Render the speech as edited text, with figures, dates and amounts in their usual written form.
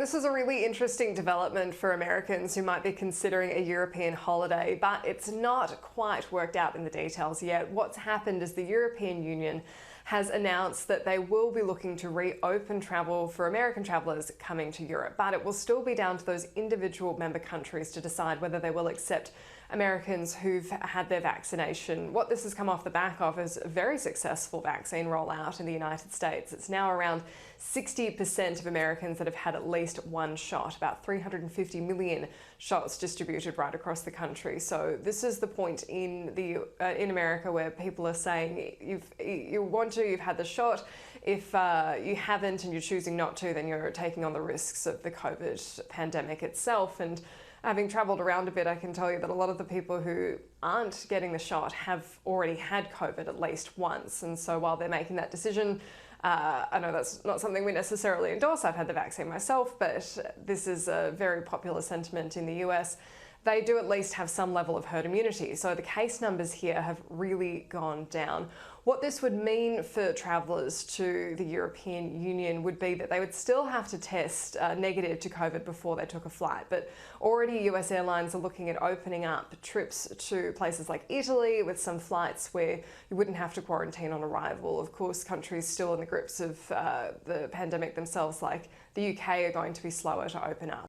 This is a really interesting development for Americans who might be considering a European holiday, but it's not quite worked out in the details yet. What's happened is the European Union has announced that they will be looking to reopen travel for American travellers coming to Europe, but it will still be down to those individual member countries to decide whether they will accept Americans who've had their vaccination. What this has come off the back of is a very successful vaccine rollout in the United States. It's now around 60% of Americans that have had at least one shot, about 350 million shots distributed right across the country. So this is the point in America where people are saying you've had the shot. If you haven't and you're choosing not to, then you're taking on the risks of the COVID pandemic itself. And having travelled around a bit, I can tell you that a lot of the people who aren't getting the shot have already had COVID at least once. And so while they're making that decision, I know that's not something we necessarily endorse. I've had the vaccine myself, but this is a very popular sentiment in the US. They do at least have some level of herd immunity. So the case numbers here have really gone down. What this would mean for travellers to the European Union would be that they would still have to test negative to COVID before they took a flight. But already US airlines are looking at opening up trips to places like Italy with some flights where you wouldn't have to quarantine on arrival. Of course, countries still in the grips of the pandemic themselves, like the UK, are going to be slower to open up.